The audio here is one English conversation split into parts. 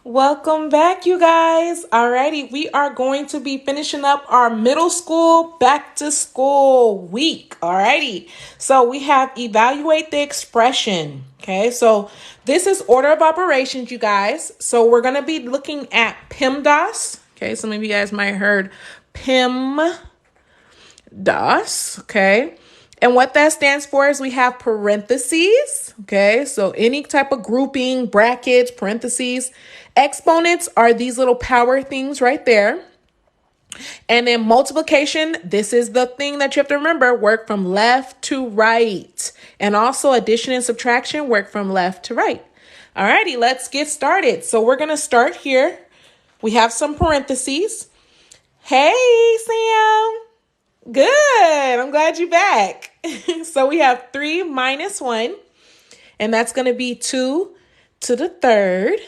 Welcome back, you guys. Alrighty, we are going to be finishing up our middle school back to school week. Alrighty, so we have evaluate the expression. Okay, so this is order of operations, you guys. So we're going to be looking at PEMDAS. Okay, some of you guys might have heard PEMDAS. Okay. And what that stands for is we have parentheses, okay? So any type of grouping, brackets, parentheses. Exponents are these little power things right there. And then multiplication, this is the thing that you have to remember, work from left to right. And also addition and subtraction, work from left to right. All righty, let's get started. So we're going to start here. We have some parentheses. Hey, Sam. Good. I'm glad you're back. So we have 3 minus 1, and that's going to be 2 to the third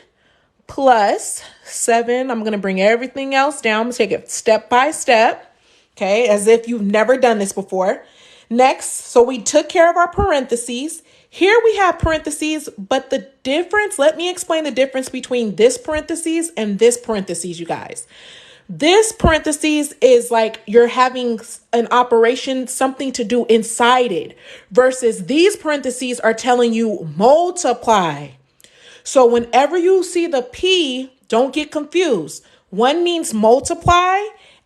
plus 7. I'm going to bring everything else down. I'm going to take it step by step, okay, as if you've never done this before. Next, so we took care of our parentheses. Here we have parentheses, but the difference, let me explain the difference between this parentheses and this parentheses, you guys. This parentheses is like you're having an operation, something to do inside it, versus these parentheses are telling you multiply. So whenever you see the P, don't get confused. One means multiply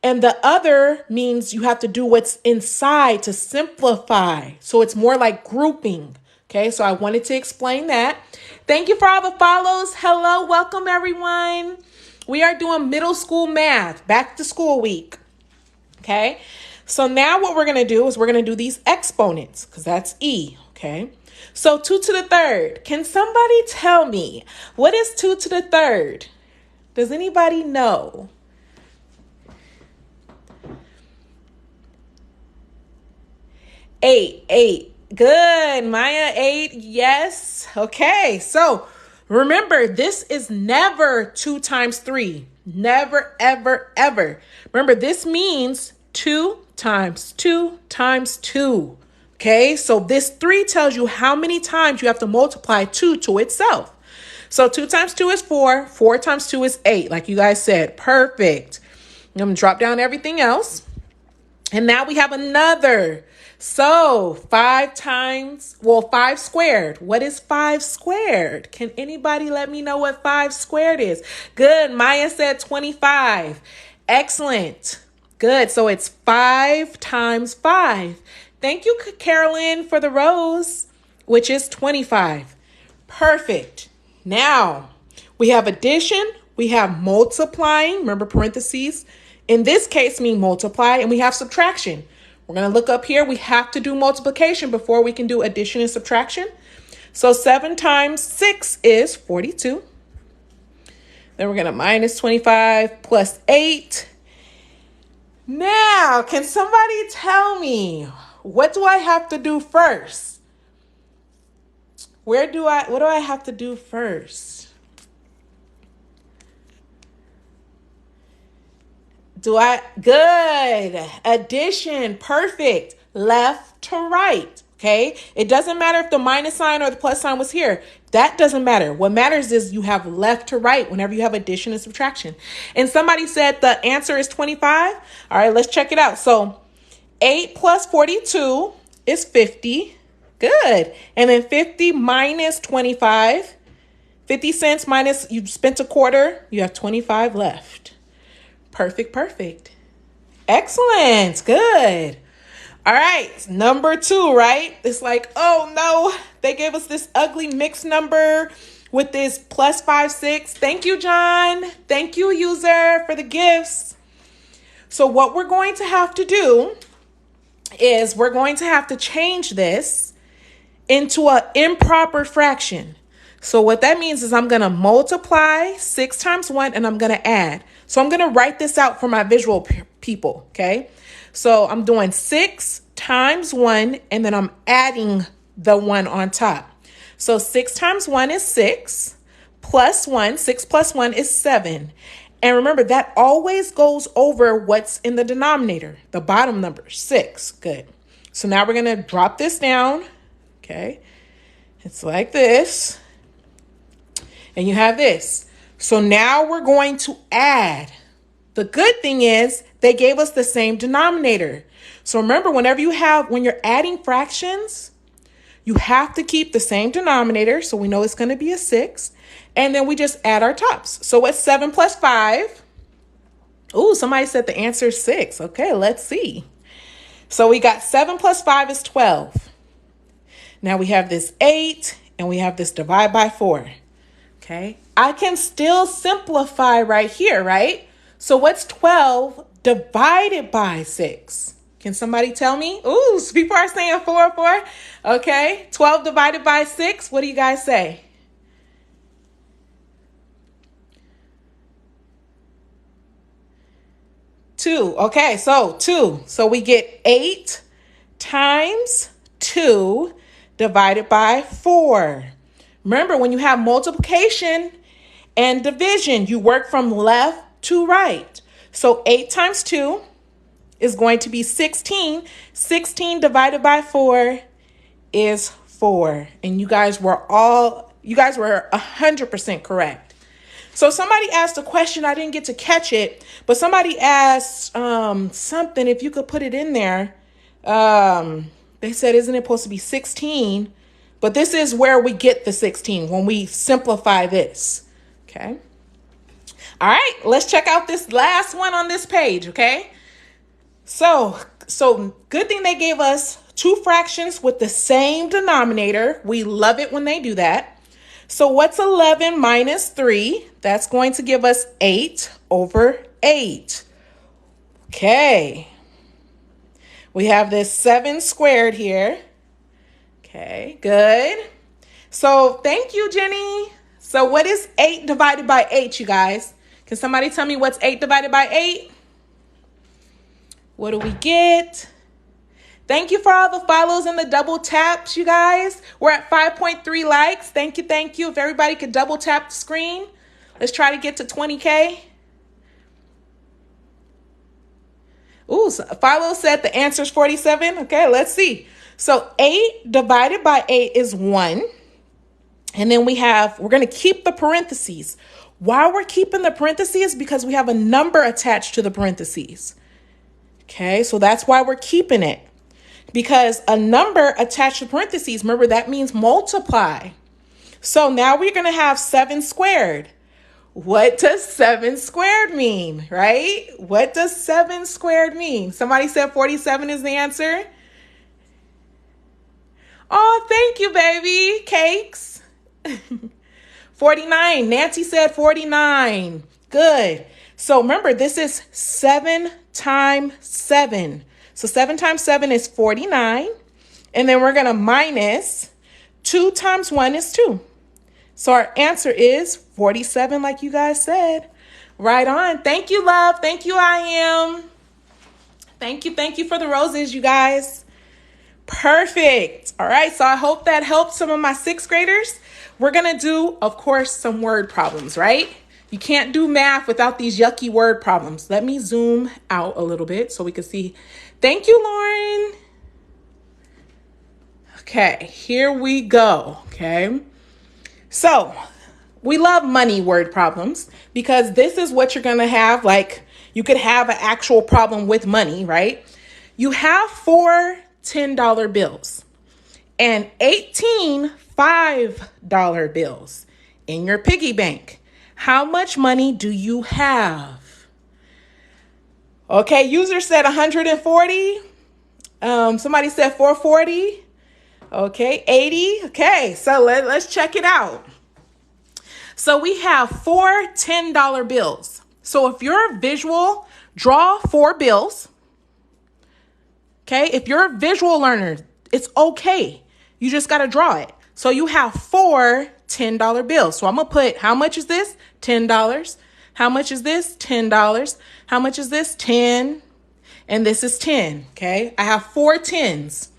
and the other means you have to do what's inside to simplify. So it's more like grouping. Okay, so I wanted to explain that. Thank you for all the follows. Hello, welcome everyone. We are doing middle school math, back to school week. Okay, so now what we're going to do is we're going to do these exponents because that's E. Okay, so 2 to the third. Can somebody tell me what is 2 to the third? Does anybody know? Eight. Good. Maya, 8. Yes. Okay, so remember, this is never 2 times 3. Never, ever, ever. Remember, this means 2 times 2 times 2. Okay, so this 3 tells you how many times you have to multiply 2 to itself. So 2 times 2 is 4. 4 times 2 is 8, like you guys said. Perfect. I'm going to drop down everything else. And now we have another. So 5 squared. What is 5 squared? Can anybody let me know what 5 squared is? Good. Maya said 25. Excellent. Good. So it's 5 times 5. Thank you, Carolyn, for the rose, which is 25. Perfect. Now we have addition. We have multiplying. Remember parentheses. In this case, mean multiply. And we have subtraction. We're going to look up here. We have to do multiplication before we can do addition and subtraction. So 7 times 6 is 42. Then we're going to minus 25 plus 8. Now, can somebody tell me, what do I have to do first? What do I have to do first? Good. Addition. Perfect. Left to right. Okay. It doesn't matter if the minus sign or the plus sign was here. That doesn't matter. What matters is you have left to right whenever you have addition and subtraction. And somebody said the answer is 25. All right, let's check it out. So 8 plus 42 is 50. Good. And then 50 minus 25, 50 cents minus, you spent a quarter, you have 25 left. Perfect. Excellent. Good. All right. Number 2, right? It's like, oh no, they gave us this ugly mixed number with this plus 5, 6. Thank you, John. Thank you, user, for the gifts. So what we're going to have to do is we're going to have to change this into an improper fraction. So what that means is I'm going to multiply 6 times 1 and I'm going to add. So I'm going to write this out for my visual people, okay? So I'm doing 6 times 1 and then I'm adding the 1 on top. So 6 times 1 is 6 plus 1. 6 plus 1 is 7. And remember, that always goes over what's in the denominator, the bottom number, 6. Good. So now we're going to drop this down, okay? It's like this. And you have this. So now we're going to add. The good thing is they gave us the same denominator. So remember, when you're adding fractions, you have to keep the same denominator. So we know it's going to be a 6. And then we just add our tops. So what's 7 plus 5? Ooh, somebody said the answer is 6. Okay, let's see. So we got 7 plus 5 is 12. Now we have this 8 and we have this divide by 4. Okay, I can still simplify right here, right? So what's 12 divided by 6? Can somebody tell me? Ooh, people are saying 4. Okay, 12 divided by 6. What do you guys say? 2. Okay, so 2. So we get 8 times 2 divided by 4. Remember, when you have multiplication and division, you work from left to right. So 8 times 2 is going to be 16. 16 divided by 4 is 4. And you guys were 100% correct. So somebody asked a question, I didn't get to catch it, but somebody asked something, if you could put it in there. They said, isn't it supposed to be 16? But this is where we get the 16 when we simplify this. Okay. All right, let's check out this last one on this page, okay? So good thing they gave us two fractions with the same denominator. We love it when they do that. So what's 11 minus 3? That's going to give us 8 over 8. Okay. We have this 7 squared here. Okay, good. So thank you, Jenny. So what is 8 divided by 8, you guys? Can somebody tell me what's 8 divided by 8? What do we get? Thank you for all the follows and the double taps, you guys. We're at 5.3 likes. Thank you, thank you. If everybody could double tap the screen, let's try to get to 20K. Ooh, so follow said the answer is 47. Okay, let's see. So 8 divided by 8 is 1. And then we're going to keep the parentheses. Why we're keeping the parentheses? Because we have a number attached to the parentheses. Okay, so that's why we're keeping it. Because a number attached to parentheses, remember, that means multiply. So now we're going to have 7 squared. What does 7 squared mean, right? What does 7 squared mean? Somebody said 47 is the answer. Oh, thank you, baby. Cakes. 49. Nancy said 49. Good. So remember, this is 7 times 7. So 7 times 7 is 49. And then we're going to minus 2 times 1 is 2. So our answer is 47, like you guys said. Right on. Thank you, love. Thank you, I am. Thank you for the roses, you guys. Perfect. All right, so I hope that helped some of my 6th graders. We're going to do, of course, some word problems, right? You can't do math without these yucky word problems. Let me zoom out a little bit so we can see. Thank you, Lauren. Okay, here we go, okay? So we love money word problems because this is what you're going to have. Like, you could have an actual problem with money, right? You have 4 $10 bills and 18 $5 bills in your piggy bank. How much money do you have? Okay, user said 140. Somebody said 440. Okay, 80. Okay, so let's check it out. So we have 4 $10 bills. So if you're a visual, draw 4 bills. Okay, if you're a visual learner, it's okay. You just got to draw it. So you have 4 $10 bills. So I'm going to put, how much is this? $10. How much is this? $10. How much is this? 10. And this is 10. Okay, I have 4 10s.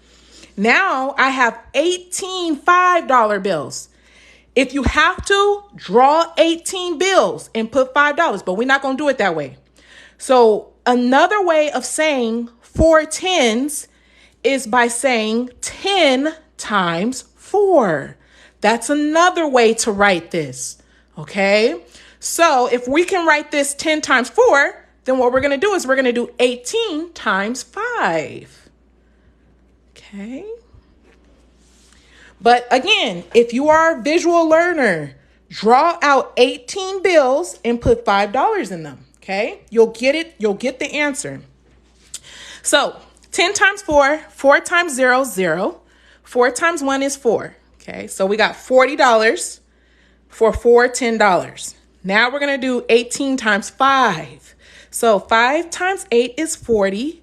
Now I have 18 $5 bills. If you have to, draw 18 bills and put $5, but we're not going to do it that way. So another way of saying 4 10s is by saying 10 times 4. That's another way to write this. Okay. So if we can write this 10 times 4, then what we're going to do is we're going to do 18 times 5. Okay. But again, if you are a visual learner, draw out 18 bills and put $5 in them. Okay. You'll get it. You'll get the answer. So 10 times 4, 4 times 0, 0. 4 times 1 is 4. Okay. So we got $40 for $10. Now we're going to do 18 times 5. So 5 times 8 is 40.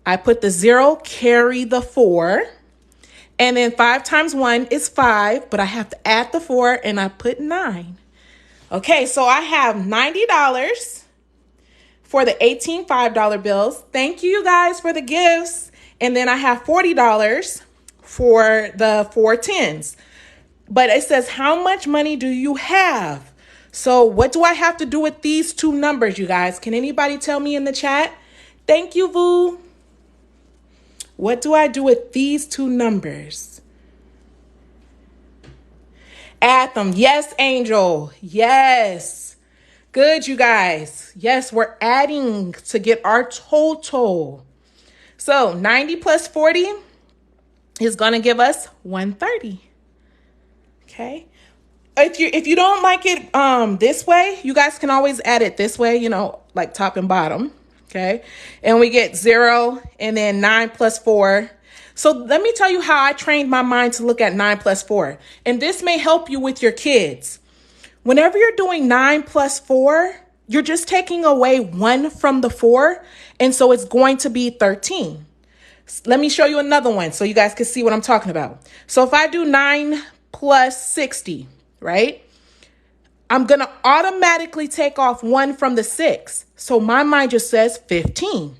I put the 0, carry the 4. And then 5 times 1 is 5, but I have to add the 4 and I put 9. Okay, so I have $90 for the 18 $5 bills. Thank you guys for the gifts. And then I have $40 for the 4 10s. But it says, how much money do you have? So what do I have to do with these two numbers, you guys? Can anybody tell me in the chat? Thank you, Vu. What do I do with these two numbers? Add them. Yes, Angel. Yes. Good, you guys. Yes, we're adding to get our total. So 90 plus 40 is going to give us 130. Okay. If you don't like it this way, you guys can always add it this way, like top and bottom. Okay. And we get 0 and then 9 plus 4. So let me tell you how I trained my mind to look at 9 plus 4. And this may help you with your kids. Whenever you're doing 9 plus 4, you're just taking away 1 from the 4. And so it's going to be 13. Let me show you another one so you guys can see what I'm talking about. So if I do 9 plus 60, right? I'm going to automatically take off 1 from the 6. So my mind just says 15.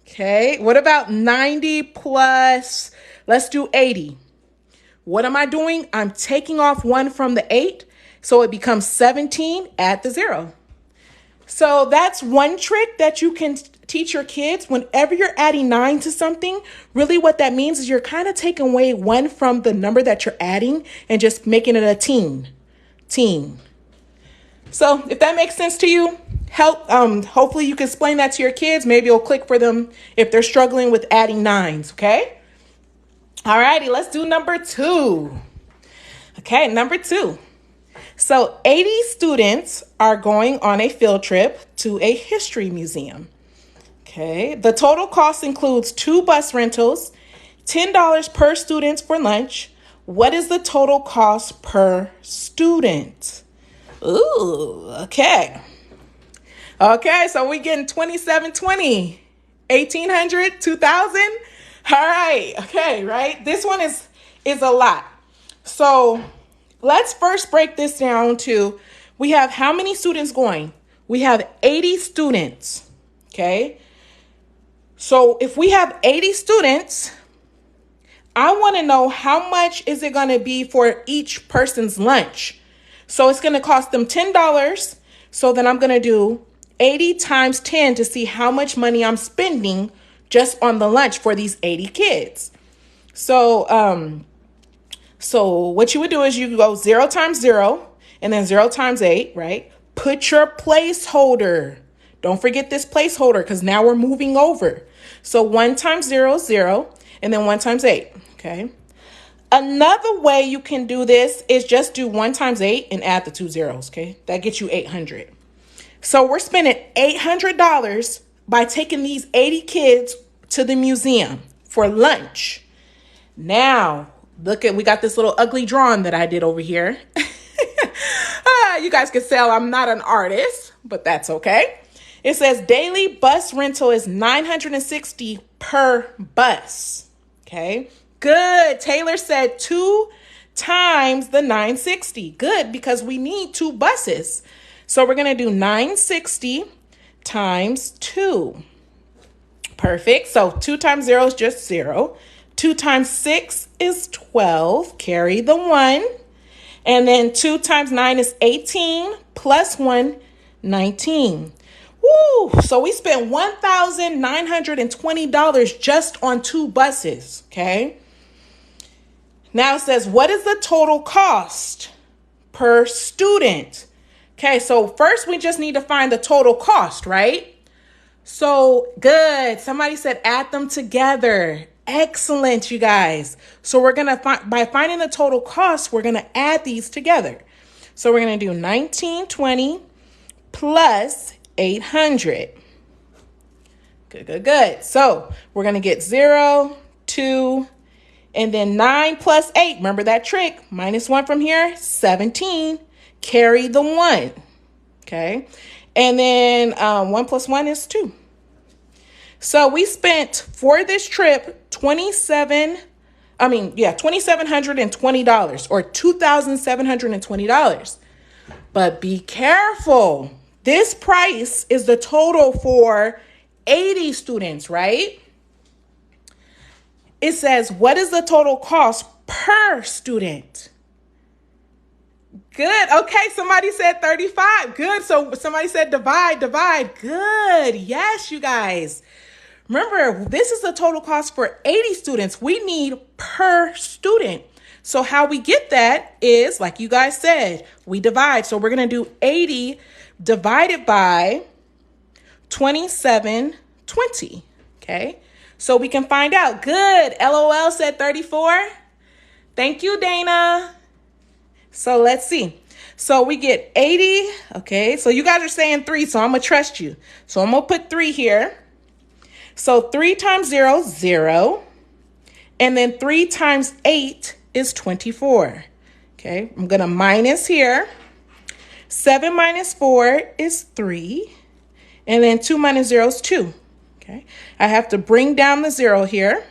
Okay. What about 90 plus, let's do 80. What am I doing? I'm taking off 1 from the 8. So it becomes 17, add the 0. So that's one trick that you can teach your kids. Whenever you're adding 9 to something, really what that means is you're kind of taking away 1 from the number that you're adding and just making it a teen. So if that makes sense to you, hopefully you can explain that to your kids. Maybe it'll click for them if they're struggling with adding 9s. Okay. All righty, let's do number 2. Okay, number 2. So 80 students are going on a field trip to a history museum. Okay, the total cost includes 2 bus rentals, $10 per student for lunch. What is the total cost per student? Ooh, okay. Okay, so we're getting 2720, 1800, 2000. All right, okay, right? This one is a lot. So let's first break this down to, we have how many students going? We have 80 students, okay? So if we have 80 students, I want to know how much is it going to be for each person's lunch. So it's going to cost them $10. So then I'm going to do 80 times 10 to see how much money I'm spending just on the lunch for these 80 kids. So what you would do is you go 0 times 0 and then 0 times 8, right? Put your placeholder. Don't forget this placeholder because now we're moving over. So 1 times 0 is 0 and then 1 times 8, okay? Another way you can do this is just do 1 times 8 and add the 2 zeros, okay? That gets you 800. So we're spending $800 by taking these 80 kids to the museum for lunch. Now, we got this little ugly drawing that I did over here. You guys can tell I'm not an artist, but that's okay. It says daily bus rental is $960 per bus. Okay, good. Taylor said 2 times the 960. Good, because we need 2 buses. So we're going to do 960 times 2. Perfect. So 2 times 0 is just 0. 2 times 6 is 12. Carry the 1. And then 2 times 9 is 18 plus 1, 19. Woo! So we spent $1,920 just on 2 buses. Okay. Now it says, what is the total cost per student? Okay, so first we just need to find the total cost, right? So good. Somebody said add them together. Excellent, you guys. So we're going to find, by finding the total cost, we're going to add these together. So we're going to do 1920 plus 800. Good. So we're going to get 0, 2, and then 9 plus 8. Remember that trick? Minus 1 from here, 17. Carry the 1. Okay. And then 1 plus 1 is 2. So we spent for this trip $2,720 or $2,720. But be careful. This price is the total for 80 students, right? It says, what is the total cost per student? Good. Okay, somebody said 35. Good. So somebody said divide. Good. Yes, you guys. Remember, this is the total cost for 80 students. We need per student. So how we get that is, like you guys said, we divide. So we're going to do 80 divided by 2720. Okay. So we can find out. Good. LOL said 34. Thank you, Dana. So let's see. So we get 80. Okay. So you guys are saying 3. So I'm going to trust you. So I'm going to put 3 here. So 3 times 0, 0. And then 3 times 8 is 24. Okay. I'm going to minus here. 7 minus 4 is 3. And then 2 minus 0 is 2. Okay. I have to bring down the 0 here.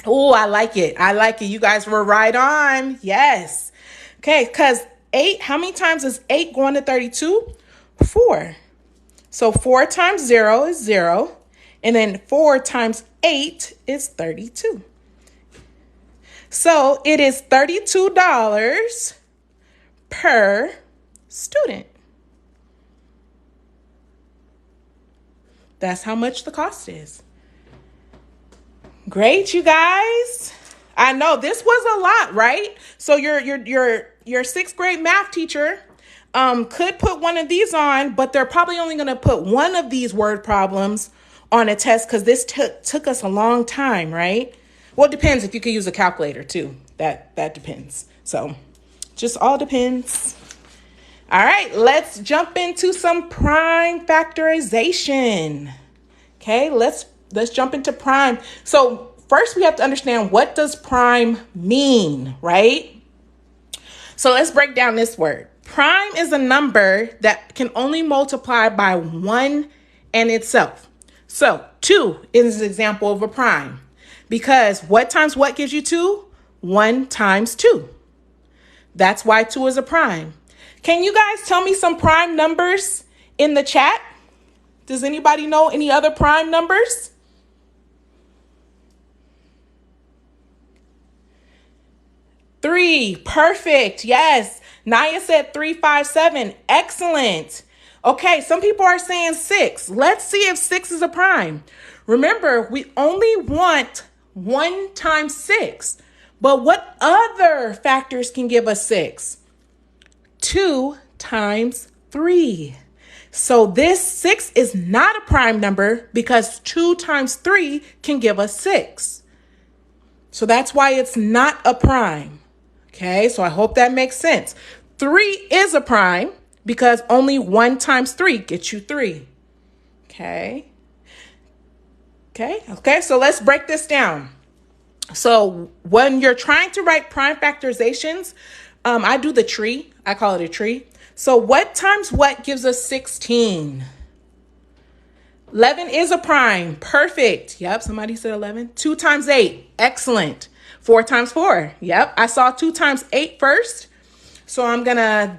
Oh, I like it. You guys were right on. Yes. Okay. Because 8, how many times is 8 going to 32? 4. So 4 times 0 is 0. And then 4 times 8 is 32. So it is $32 per student. That's how much the cost is. Great, you guys. I know this was a lot, right? So your 6th grade math teacher could put one of these on, but they're probably only going to put one of these word problems on a test because this took us a long time, right? Well, it depends if you could use a calculator too. That depends. So just all depends. All right, let's jump into some prime factorization. Okay, let's jump into prime. So first we have to understand, what does prime mean, right? So let's break down this word. Prime is a number that can only multiply by 1 and itself. So 2 is an example of a prime, because what times what gives you 2? 1 times 2. That's why 2 is a prime. Can you guys tell me some prime numbers in the chat? Does anybody know any other prime numbers? Three. Perfect. Yes. Naya said 357. Excellent. Okay, some people are saying 6. Let's see if 6 is a prime. Remember, we only want 1 times 6. But what other factors can give us 6? 2 times 3. So this 6 is not a prime number because 2 times 3 can give us 6. So that's why it's not a prime. Okay, so I hope that makes sense. 3 is a prime because only 1 times 3 gets you 3. Okay, so let's break this down. So when you're trying to write prime factorizations, I do the tree. I call it a tree. So what times what gives us 16? 11 is a prime. Perfect. Yep, somebody said 11. 2 times 8. Excellent. 4 times 4. Yep, I saw 2 times 8 first. So I'm going to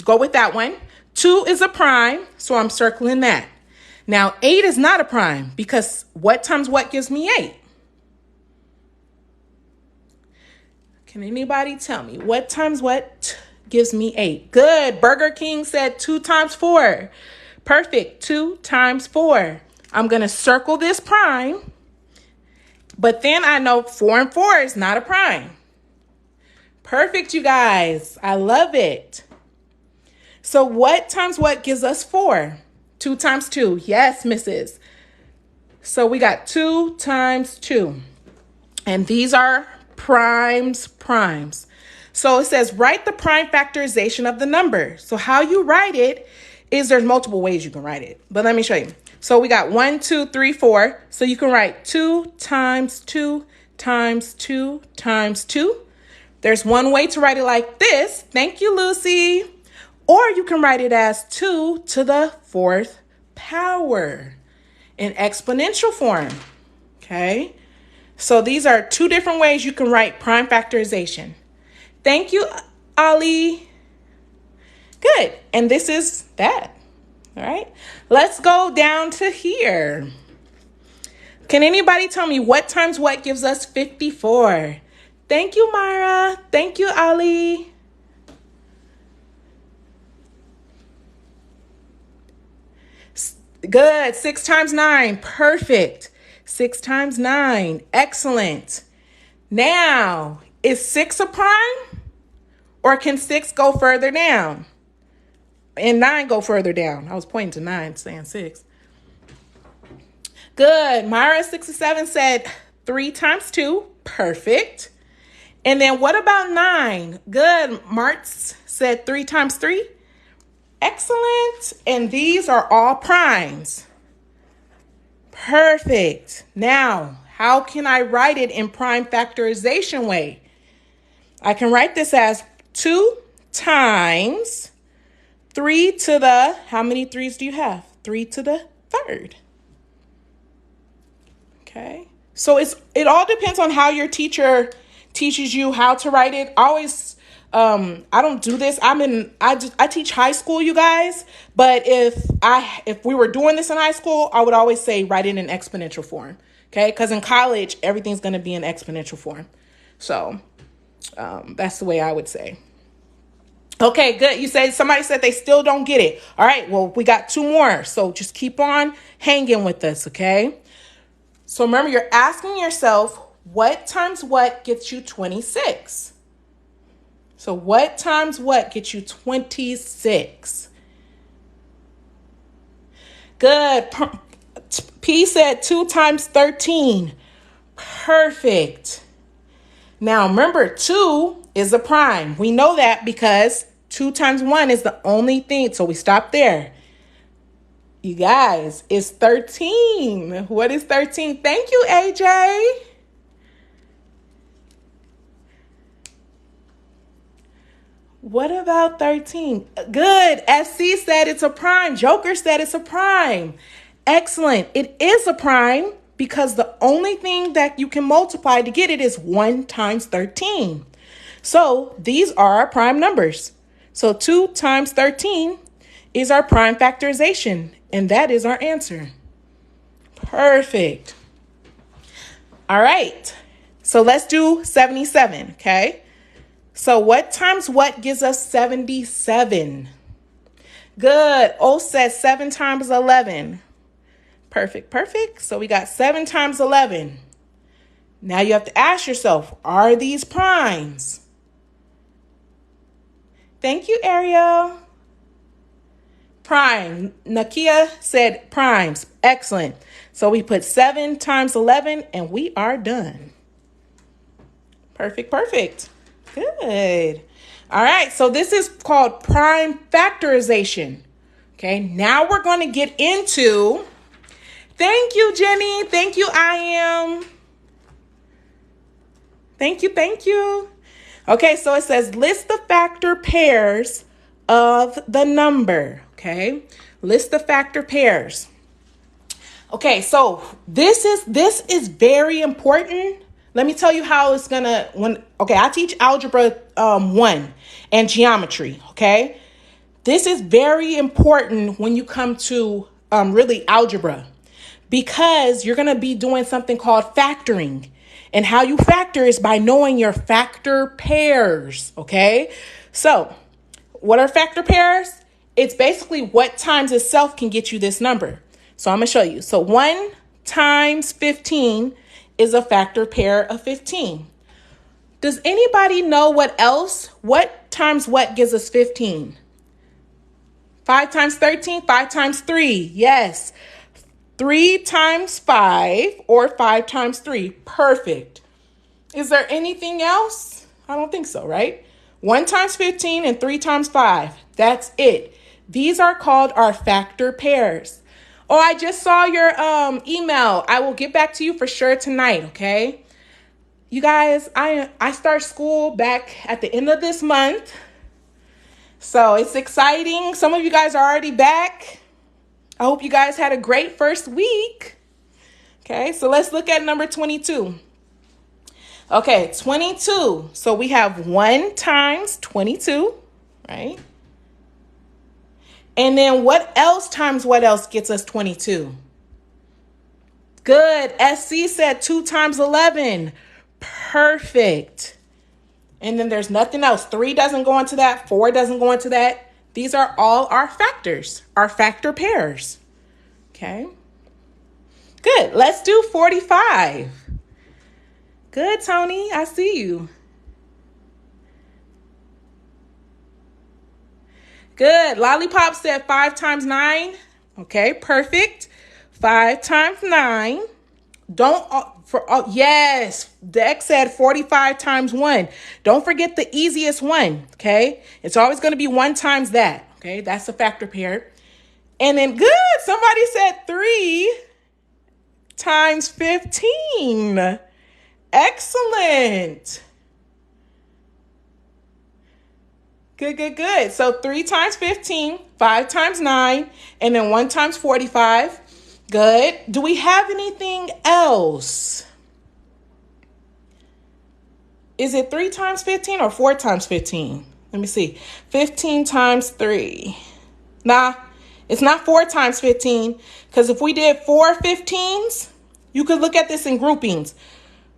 go with that one. 2 is a prime, so I'm circling that. Now, 8 is not a prime because what times what gives me 8? Can anybody tell me what times what gives me 8? Good. Burger King said 2 times 4. Perfect. 2 times 4. I'm going to circle this prime, but then I know 4 and 4 is not a prime. Perfect, you guys. I love it. So what times what gives us 4? 2 times 2. Yes, missus. So we got 2 times 2. And these are primes. So it says write the prime factorization of the number. So how you write it is there's multiple ways you can write it. But let me show you. So we got 1, 2, 3, 4. So you can write 2 times 2 times 2 times 2. There's one way to write it like this. Thank you, Lucy. Or you can write it as 2 to the 4th power in exponential form. Okay. So these are 2 different ways you can write prime factorization. Thank you, Ali. Good. And this is that. All right. Let's go down to here. Can anybody tell me what times what gives us 54? Thank you, Myra. Thank you, Ali. Good. 6 times 9. Perfect. 6 times 9. Excellent. Now, is 6 a prime? Or can 6 go further down? And 9 go further down. I was pointing to 9, saying 6. Good. Myra 67 said 3 times 2. Perfect. And then what about 9? Good. Martz said 3 times 3. Excellent. And these are all primes. Perfect. Now, how can I write it in prime factorization way? I can write this as 2 times 3 to the, how many 3s do you have? 3 to the 3rd. Okay. So it all depends on how your teacher teaches you how to write it. I don't do this. I teach high school, you guys. But if we were doing this in high school, I would always say write it in exponential form. Okay. Because in college, everything's going to be in exponential form. So that's the way I would say. Okay, good. Somebody said they still don't get it. All right. Well, we got 2 more. So just keep on hanging with us. Okay. So remember, you're asking yourself, what times what gets you 26? So what times what gets you 26? Good. P said 2 times 13. Perfect. Now remember, 2 is a prime. We know that because 2 times 1 is the only thing. So we stop there. You guys, it's 13. What is 13? Thank you, AJ. What about 13? Good. SC said it's a prime. Joker said it's a prime. Excellent. It is a prime because the only thing that you can multiply to get it is 1 times 13. So these are our prime numbers. So 2 times 13 is our prime factorization, and that is our answer. Perfect. All right. So let's do 77, okay? So what times what gives us 77? Good. O says 7 times 11. Perfect. So we got 7 times 11. Now you have to ask yourself, are these primes? Thank you, Ariel. Prime. Nakia said primes. Excellent. So we put 7 times 11 and we are done. Perfect. Good. All right. So this is called prime factorization. Okay. Now we're going to get into, thank you, Jenny. Thank you, I am. Thank you. Okay. So it says list the factor pairs of the number. Okay. List the factor pairs. Okay. So this is very important. Let me tell you how it's gonna, I teach algebra 1 and geometry, okay? This is very important when you come to really algebra because you're gonna be doing something called factoring. And how you factor is by knowing your factor pairs, okay? So what are factor pairs? It's basically what times itself can get you this number. So I'm gonna show you. So 1 times 15 is a factor pair of 15. Does anybody know what times what gives us 15? 5 times 13, 5 times 3. Yes. 3 times 5 or 5 times 3. Perfect. Is there anything else? I don't think so, right? 1 times 15 and 3 times 5. That's it. These are called our factor pairs. Oh, I just saw your email. I will get back to you for sure tonight, okay? You guys, I start school back at the end of this month. So it's exciting. Some of you guys are already back. I hope you guys had a great first week. Okay, so let's look at number 22. Okay, 22. So we have 1 times 22, right? And then what else times what else gets us 22? Good. SC said 2 times 11. Perfect. And then there's nothing else. 3 doesn't go into that. 4 doesn't go into that. These are all our factors, our factor pairs. Okay. Good. Let's do 45. Good, Tony. I see you. Good. Lollipop said 5 times 9. Okay, perfect. 5 times 9. Yes, Dex said 45 times 1. Don't forget the easiest one, okay? It's always going to be 1 times that, okay? That's a factor pair. And then, good, somebody said 3 times 15. Excellent. Good. So 3 times 15, 5 times 9, and then 1 times 45. Good. Do we have anything else? Is it 3 times 15 or 4 times 15? Let me see. 15 times 3. Nah, it's not 4 times 15, because if we did 4 15s, you could look at this in groupings.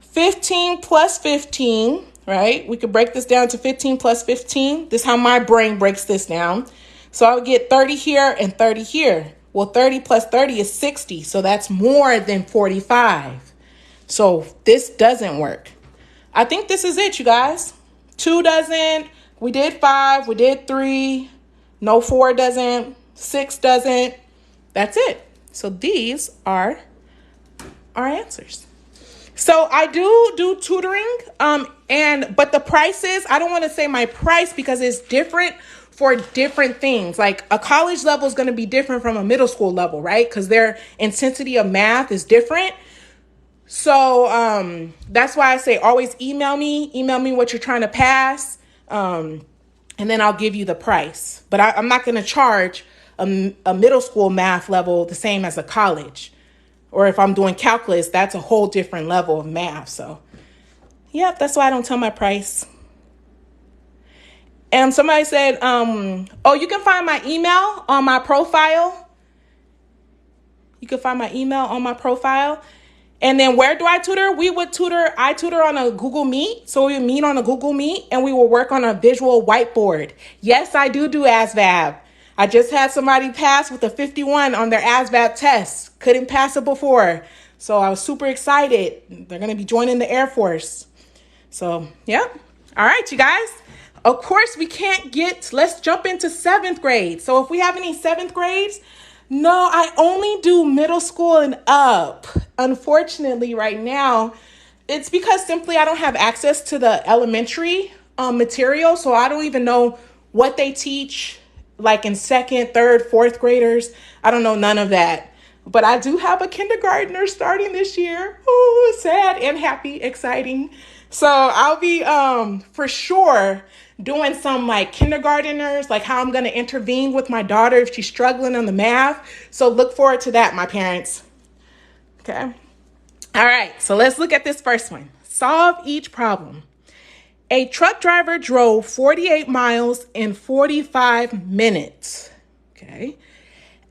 15 plus 15, right? We could break this down to 15 plus 15. This is how my brain breaks this down. So I would get 30 here and 30 here. Well, 30 plus 30 is 60. So that's more than 45. So this doesn't work. I think this is it, you guys. 2 doesn't. We did 5. We did 3. No, 4 doesn't. 6 doesn't. That's it. So these are our answers. So I do tutoring, but the prices, I don't want to say my price because it's different for different things. Like a college level is going to be different from a middle school level, right? Because their intensity of math is different. So that's why I say always email me what you're trying to pass, and then I'll give you the price. But I'm not going to charge a middle school math level the same as a college. Or if I'm doing calculus, that's a whole different level of math. So, yeah, that's why I don't tell my price. And somebody said, you can find my email on my profile. You can find my email on my profile. And then where do I tutor? I tutor on a Google Meet. So we meet on a Google Meet and we will work on a visual whiteboard. Yes, I do ASVAB. I just had somebody pass with a 51 on their ASVAB test. Couldn't pass it before. So I was super excited. They're going to be joining the Air Force. So, yeah. All right, you guys. Of course, let's jump into 7th grade. So if we have any 7th grades, no, I only do middle school and up. Unfortunately, right now, it's because simply I don't have access to the elementary material. So I don't even know what they teach. Like in 2nd, 3rd, 4th graders. I don't know none of that. But I do have a kindergartner starting this year. Oh, sad and happy, exciting. So I'll be for sure doing some like kindergarteners, like how I'm going to intervene with my daughter if she's struggling on the math. So look forward to that, my parents. Okay. All right. So let's look at this first one. Solve each problem. A truck driver drove 48 miles in 45 minutes. Okay.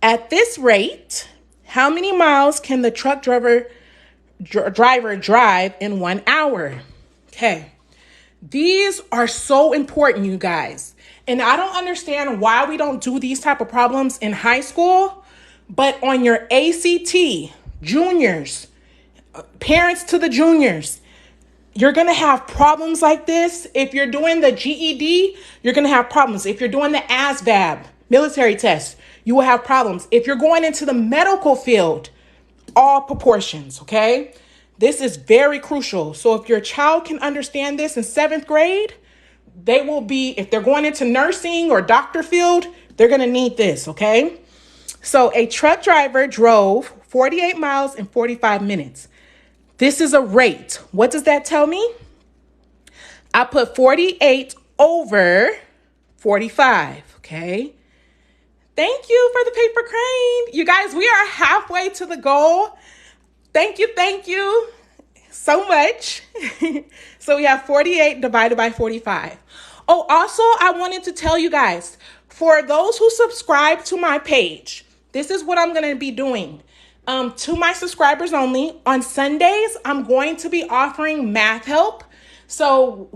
At this rate, how many miles can the truck driver drive in 1 hour? Okay. These are so important, you guys. And I don't understand why we don't do these type of problems in high school, but on your ACT, juniors, parents to the juniors, you're going to have problems like this. If you're doing the GED, you're going to have problems. If you're doing the ASVAB, military test, you will have problems. If you're going into the medical field, all proportions, okay? This is very crucial. So if your child can understand this in 7th grade, they will be, if they're going into nursing or doctor field, they're going to need this, okay? So a truck driver drove 48 miles in 45 minutes. This is a rate. What does that tell me? I put 48 over 45, okay? Thank you for the paper crane. You guys, we are halfway to the goal. Thank you so much. So we have 48 divided by 45. Oh, also, I wanted to tell you guys, for those who subscribe to my page, this is what I'm going to be doing. To my subscribers only, on Sundays, I'm going to be offering math help. So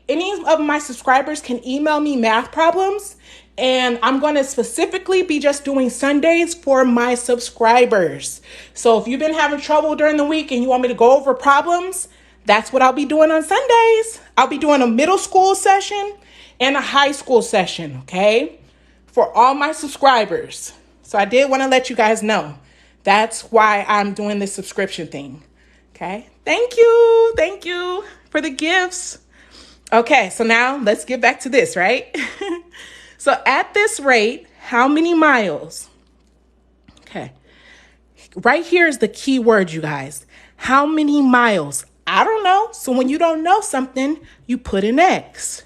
any of my subscribers can email me math problems, and I'm going to specifically be just doing Sundays for my subscribers. So if you've been having trouble during the week and you want me to go over problems, that's what I'll be doing on Sundays. I'll be doing a middle school session and a high school session, okay, for all my subscribers. So I did want to let you guys know. That's why I'm doing this subscription thing, okay? Thank you for the gifts. Okay, so now let's get back to this, right? So at this rate, how many miles? Okay, right here is the key word, you guys. How many miles? I don't know. So when you don't know something, you put an X.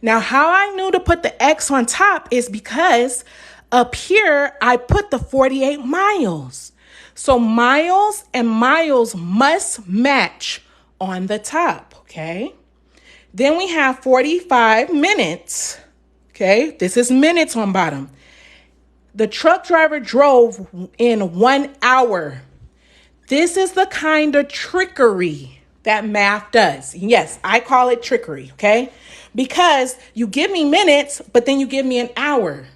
Now, how I knew to put the X on top is because up here, I put the 48 miles. So miles and miles must match on the top, okay? Then we have 45 minutes, okay? This is minutes on bottom. The truck driver drove in 1 hour. This is the kind of trickery that math does. Yes, I call it trickery, okay? Because you give me minutes, but then you give me an hour.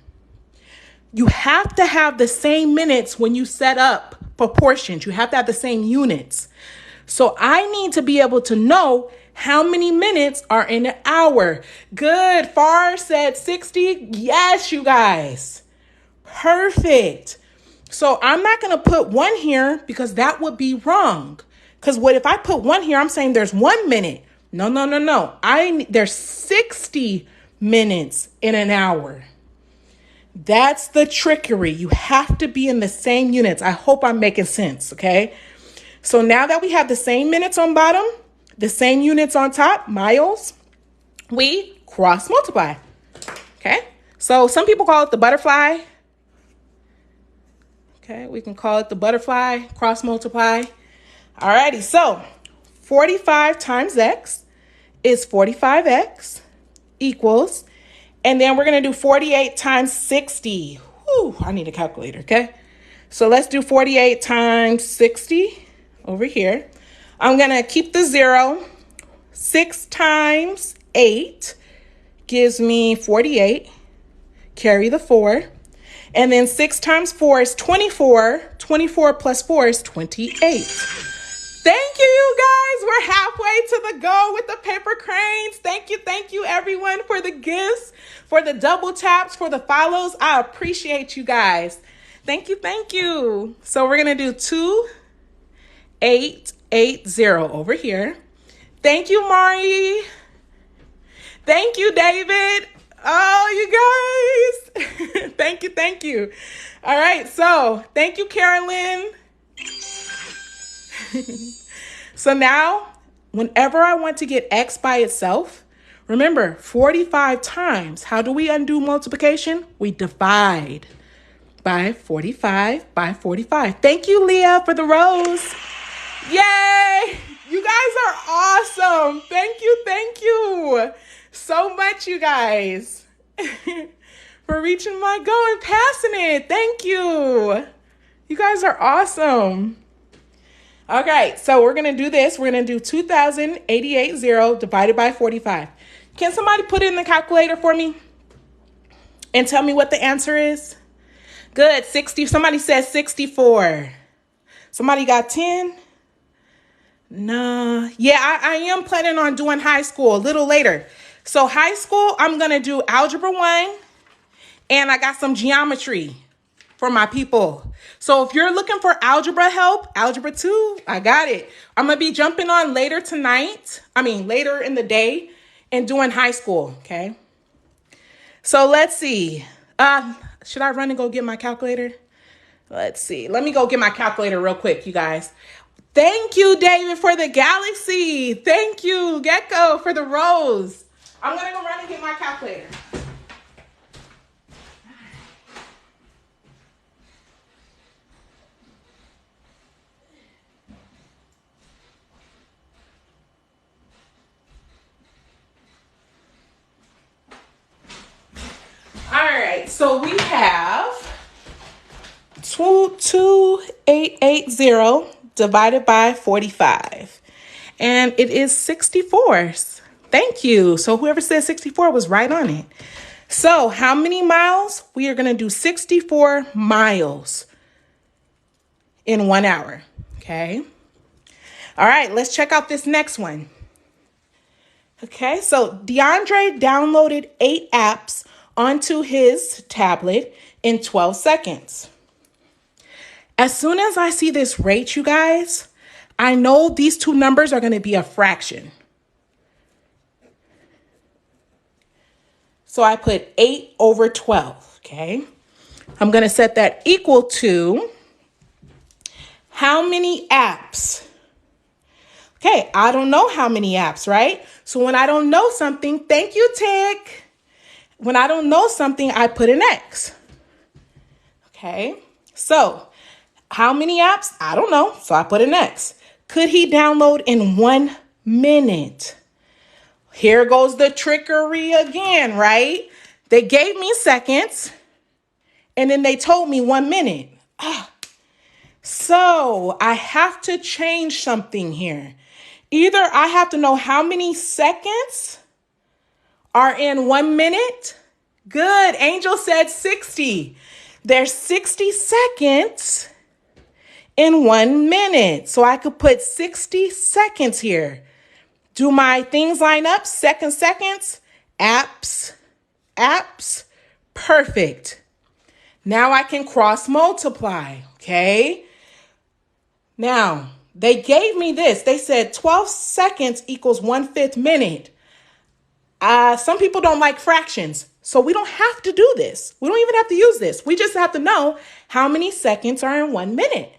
You have to have the same minutes when you set up proportions. You have to have the same units. So I need to be able to know how many minutes are in an hour. Good. Far said 60. Yes, you guys. Perfect. So I'm not going to put 1 here because that would be wrong. Because what if I put 1 here, I'm saying there's 1 minute. No. There's 60 minutes in an hour. That's the trickery. You have to be in the same units. I hope I'm making sense, okay? So now that we have the same minutes on bottom, the same units on top, miles, we cross multiply, okay? So some people call it the butterfly. Okay, we can call it the butterfly, cross multiply. Alrighty, so 45 times x is 45x equals, and then we're going to do 48 times 60. Whew, I need a calculator, okay? So let's do 48 times 60 over here. I'm going to keep the 0. 6 times 8 gives me 48. Carry the 4. And then 6 times 4 is 24. 24 plus 4 is 28. Thank you guys. We're halfway to the goal with the paper cranes. Thank you everyone for the gifts, for the double taps, for the follows. I appreciate you guys. Thank you. So we're going to do 2880 over here. Thank you, Mari. Thank you, David. Oh, you guys. Thank you. All right. So thank you, Carolyn. So now, whenever I want to get x by itself, remember 45 times. How do we undo multiplication? We divide by 45 by 45. Thank you, Leah, for the rose. Yay! You guys are awesome. Thank you so much, you guys, for reaching my goal and passing it. Thank you. You guys are awesome. Okay, so we're going to do this. We're going to do 2,880 divided by 45. Can somebody put it in the calculator for me and tell me what the answer is? Good, 60. Somebody says 64. Somebody got 10? No. Yeah, I am planning on doing high school a little later. So high school, I'm going to do algebra 1 And I got some geometry for my people. So if you're looking for algebra help, algebra 2, I got it. I'm going to be jumping on later in the day and doing high school, okay? So let's see. Should I run and go get my calculator? Let's see. Let me go get my calculator real quick, you guys. Thank you, David, for the galaxy. Thank you, Gecko, for the rose. I'm going to go run and get my calculator. All right, so we have 2880 divided by 45. And it is 64. Thank you. So whoever said 64 was right on it. So how many miles? We are going to do 64 miles in 1 hour. Okay. All right, let's check out this next one. Okay, so DeAndre downloaded 8 apps onto his tablet in 12 seconds. As soon as I see this rate, you guys, I know these two numbers are going to be a fraction. So I put 8 over 12, okay? I'm going to set that equal to how many apps? Okay, I don't know how many apps, right? So when I don't know something, thank you, Tick. When I don't know something, I put an X. Okay, so how many apps? I don't know, so I put an X. Could he download in 1 minute? Here goes the trickery again, right? They gave me seconds, and then they told me 1 minute. So I have to change something here. Either I have to know how many seconds are in 1 minute. Good. Angel said 60. There's 60 seconds in 1 minute. So I could put 60 seconds here. Do my things line up? Seconds, apps. Perfect. Now I can cross multiply. Okay. Now they gave me this. They said 12 seconds equals 1/5 minute. Some people don't like fractions, so we don't have to do this. We don't even have to use this. We just have to know how many seconds are in 1 minute.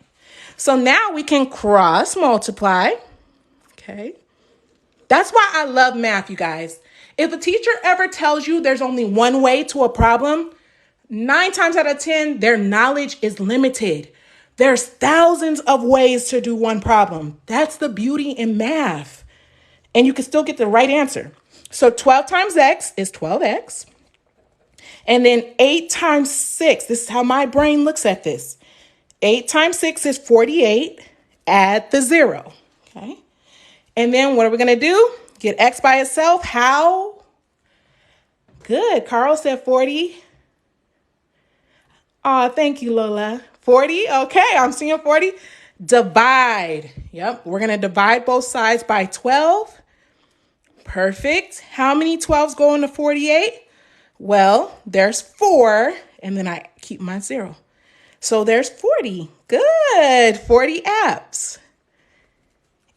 So now we can cross multiply. Okay. That's why I love math, you guys. If a teacher ever tells you there's only one way to a problem, 9 times out of 10, their knowledge is limited. There's thousands of ways to do one problem. That's the beauty in math. And you can still get the right answer. So 12 times x is 12x. And then 8 times 6, this is how my brain looks at this. 8 times 6 is 48. Add the 0. Okay. And then what are we going to do? Get x by itself. How? Good. Carl said 40. Oh, thank you, Lola. 40. Okay, I'm seeing 40. Divide. Yep, we're going to divide both sides by 12. Perfect. How many 12s go into 48? Well, there's 4, and then I keep my 0. So there's 40. Good. 40 apps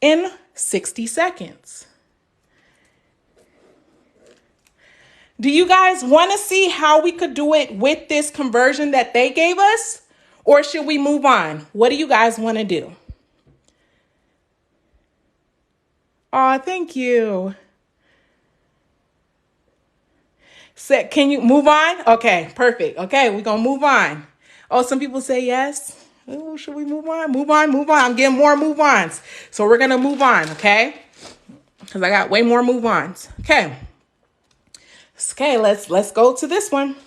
in 60 seconds. Do you guys want to see how we could do it with this conversion that they gave us? Or should we move on? What do you guys want to do? Oh, thank you. So, can you move on? Okay, perfect. Okay, we're going to move on. Oh, some people say yes. Oh, should we move on? Move on. I'm getting more move-ons. So we're going to move on, okay? Because I got way more move-ons. Okay. Okay, let's go to this one.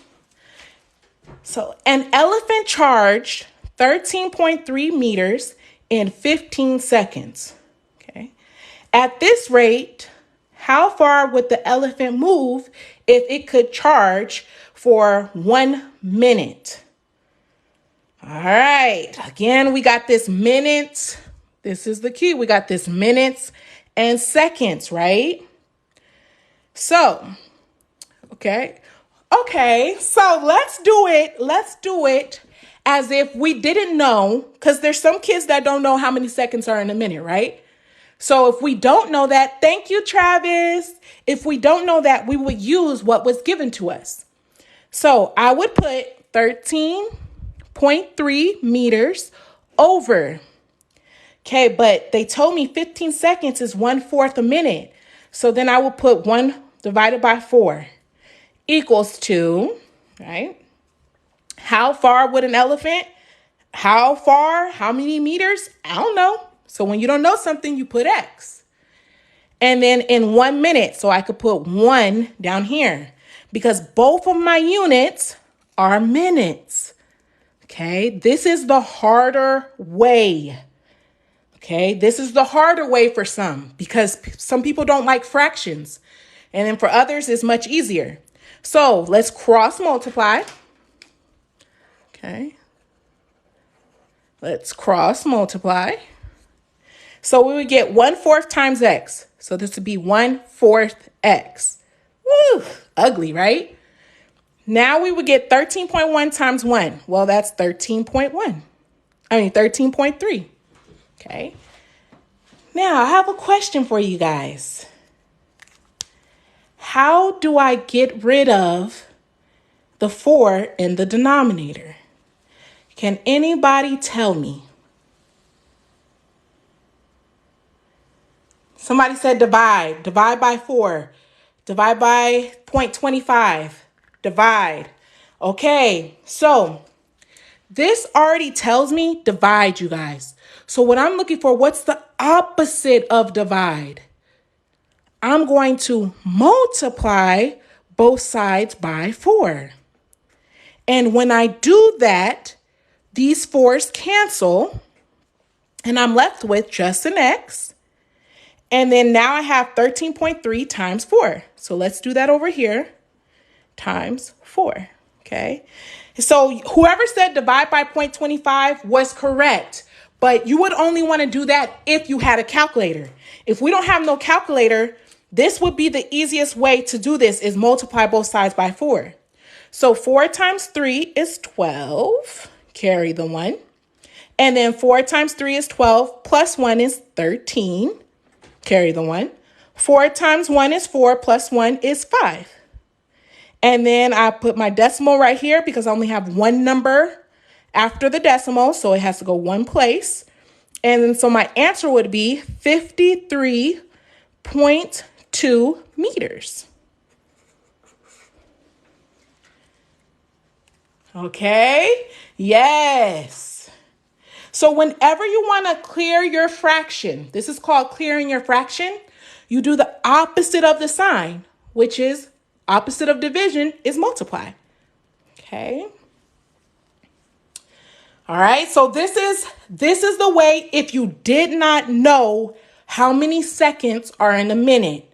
So an elephant charged 13.3 meters in 15 seconds. Okay. At this rate, how far would the elephant move if it could charge for 1 minute? All right. Again, we got this minutes. This is the key. We got this minutes and seconds, right? So, okay. Okay, so let's do it. Let's do it as if we didn't know, because there's some kids that don't know how many seconds are in a minute, right? So if we don't know that, thank you, Travis. If we don't know that, we would use what was given to us. So I would put 13.3 meters over. Okay, but they told me 15 seconds is 1/4 a minute. So then I will put 1 divided by 4 equals to, right? How far would an elephant? How far? How many meters? I don't know. So when you don't know something, you put X. And then in 1 minute, so I could put 1 down here because both of my units are minutes. Okay, this is the harder way. Okay, this is the harder way for some because some people don't like fractions. And then for others, it's much easier. So let's cross multiply. Okay, let's cross multiply. So we would get 1/4 times X. So this would be 1/4 X. Woo, ugly, right? Now we would get 13.1 times 1. Well, that's 13.3. Okay. Now I have a question for you guys. How do I get rid of the 4 in the denominator? Can anybody tell me? Somebody said divide. Divide by 4. Divide by 0.25. Divide. Okay, so this already tells me divide, you guys. So what I'm looking for, what's the opposite of divide? I'm going to multiply both sides by 4. And when I do that, these 4's cancel, and I'm left with just an X. And then now I have 13.3 times 4. So let's do that over here, times 4, okay? So whoever said divide by 0.25 was correct, but you would only want to do that if you had a calculator. If we don't have no calculator, this would be the easiest way to do this is multiply both sides by 4. So 4 times 3 is 12, carry the 1. And then 4 times 3 is 12, plus 1 is 13. Carry the 1. 4 times 1 is 4, plus 1 is 5. And then I put my decimal right here because I only have one number after the decimal, so it has to go one place. And then so my answer would be 53.2 meters. Okay, yes. So whenever you want to clear your fraction, this is called clearing your fraction, you do the opposite of the sign, which is opposite of division is multiply. Okay. All right. So this is the way if you did not know how many seconds are in a minute.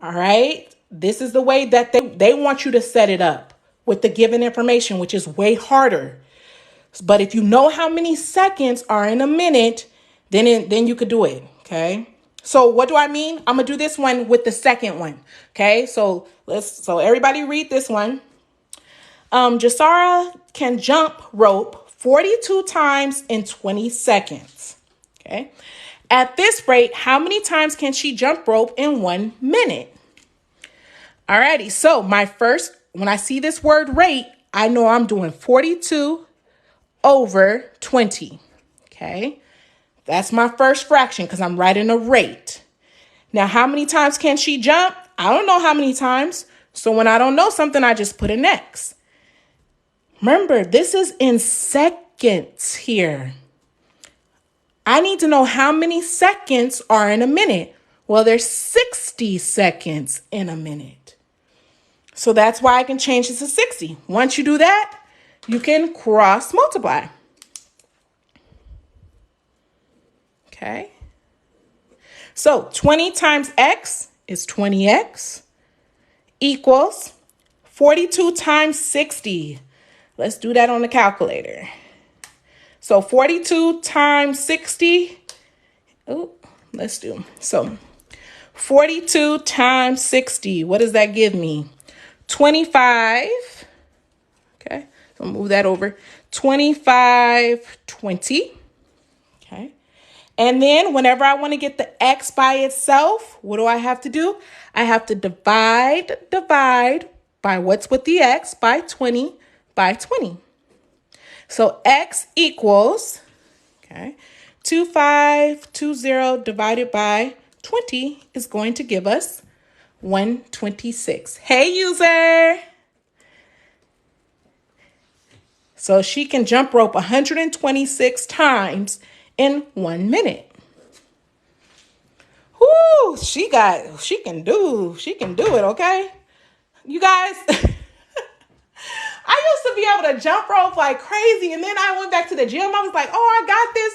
All right. This is the way that they want you to set it up with the given information, which is way harder. But if you know how many seconds are in a minute, then you could do it, okay? So what do I mean? I'm going to do this one with the second one, okay? So everybody read this one. Jasara can jump rope 42 times in 20 seconds, okay? At this rate, how many times can she jump rope in 1 minute? Alrighty, so when I see this word rate, I know I'm doing 42 over 20, okay? That's my first fraction because I'm writing a rate. Now, how many times can she jump? I don't know how many times. So when I don't know something, I just put an X. Remember, this is in seconds here. I need to know how many seconds are in a minute. Well, there's 60 seconds in a minute. So that's why I can change this to 60. Once you do that, you can cross multiply. Okay. So 20 times X is 20X equals 42 times 60. Let's do that on the calculator. So 42 times 60. Let's do. So 42 times 60. What does that give me? 25. Okay, so move that over. 25, 20. Okay. And then whenever I want to get the x by itself, what do I have to do? I have to divide by what's with the x by 20 by 20. So x equals, okay, 2520 divided by 20 is going to give us 126. Hey, user. So she can jump rope 126 times in 1 minute. Whoo, she can do it, okay? You guys, I used to be able to jump rope like crazy, and then I went back to the gym. I was like, oh, I got this.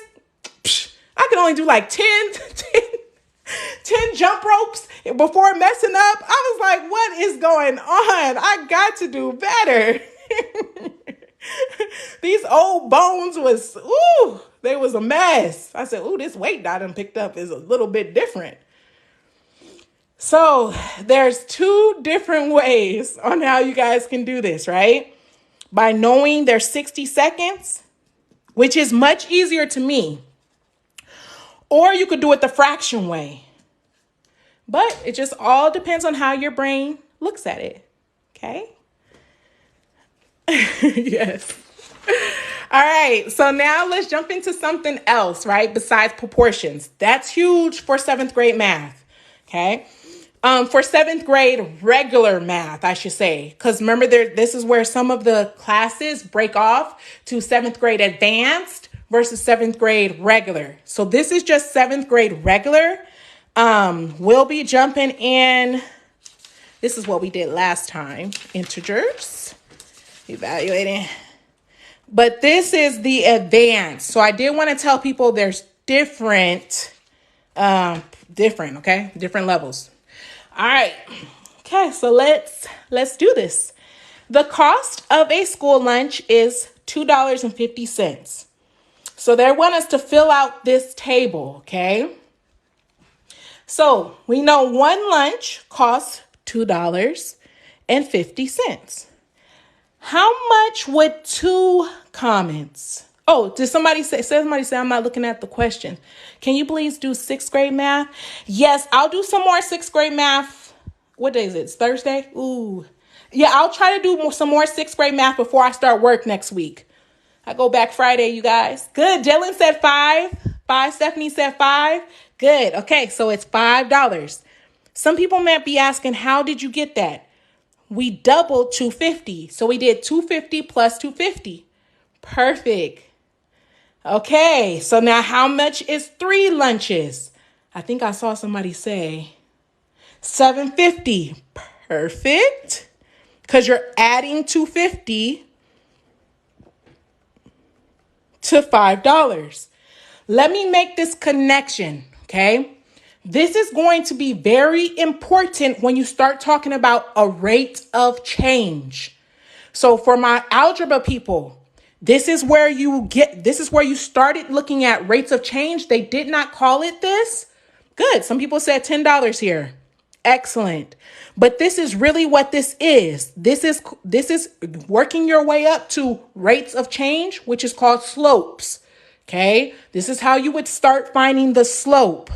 I can only do like 10 jump ropes before messing up. I was like, what is going on? I got to do better. These old bones they was a mess. I said, this weight that I done picked up is a little bit different. So there's 2 different ways on how you guys can do this, right? By knowing there's 60 seconds, which is much easier to me. Or you could do it the fraction way. But it just all depends on how your brain looks at it. Okay? Yes. All right. So now let's jump into something else, right? Besides proportions. That's huge for 7th grade math. Okay? For 7th grade regular math, I should say. Because remember, this is where some of the classes break off to 7th grade advanced versus 7th grade regular. So this is just 7th grade regular. We'll be jumping in. This is what we did last time. Integers. Evaluating. But this is the advanced. So I did want to tell people there's different, okay? Different levels. All right. Okay, so let's do this. The cost of a school lunch is $2.50. So they want us to fill out this table, okay? So we know one lunch costs $2.50. How much would 2 comments? Oh, did somebody say I'm not looking at the question. Can you please do 6th grade math? Yes, I'll do some more 6th grade math. What day is it? It's Thursday? Ooh. Yeah, I'll try to do some more 6th grade math before I start work next week. I go back Friday, you guys. Good. Dylan said 5. Stephanie said 5. Good. Okay, so it's $5. Some people might be asking, how did you get that? We doubled $2.50. So we did $2.50 plus $2.50. Perfect. Okay, so now how much is 3 lunches? I think I saw somebody say $7.50. Perfect. Because you're adding $2.50 to $5. Let me make this connection, okay? This is going to be very important when you start talking about a rate of change. So for my algebra people, this is where you started looking at rates of change. They did not call it this. Good. Some people said $10 here. Excellent. But this is really what this is. This is working your way up to rates of change, which is called slopes. Okay. This is how you would start finding the slope.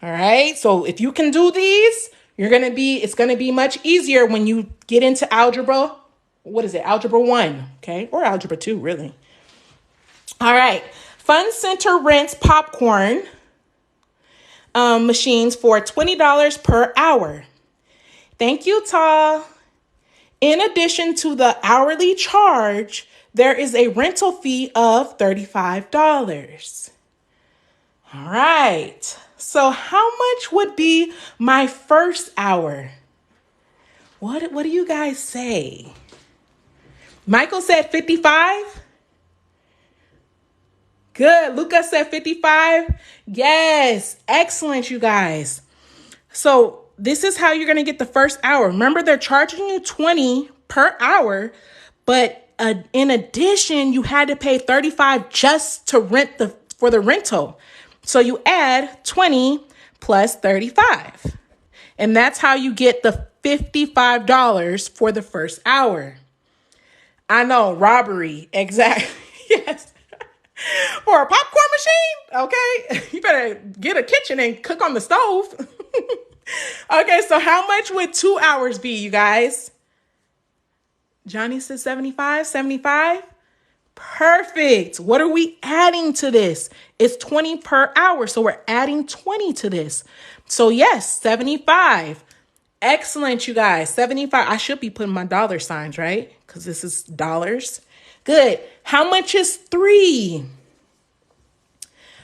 All right. So if you can do these, it's going to be much easier when you get into algebra. What is it? Algebra 1. Okay. Or algebra 2, really. All right. Fun Center rents popcorn machines for $20 per hour. Thank you, Ta. In addition to the hourly charge, there is a rental fee of $35. All right. So how much would be my first hour? What do you guys say? Michael said 55. Good. Lucas said 55. Yes. Excellent, you guys. So this is how you're going to get the first hour. Remember, they're charging you $20 per hour, but in addition, you had to pay $35 just to for the rental. So you add 20 plus 35. And that's how you get the $55 for the first hour. I know, robbery. Exactly. Yes. For a popcorn machine. Okay. You better get a kitchen and cook on the stove. Okay. So how much would 2 hours be, you guys? Johnny says 75, 75. Perfect. What are we adding to this? It's 20 per hour. So we're adding 20 to this. So yes, 75. Excellent, you guys. 75. I should be putting my dollar signs, right? Because this is dollars. Good. How much is 3?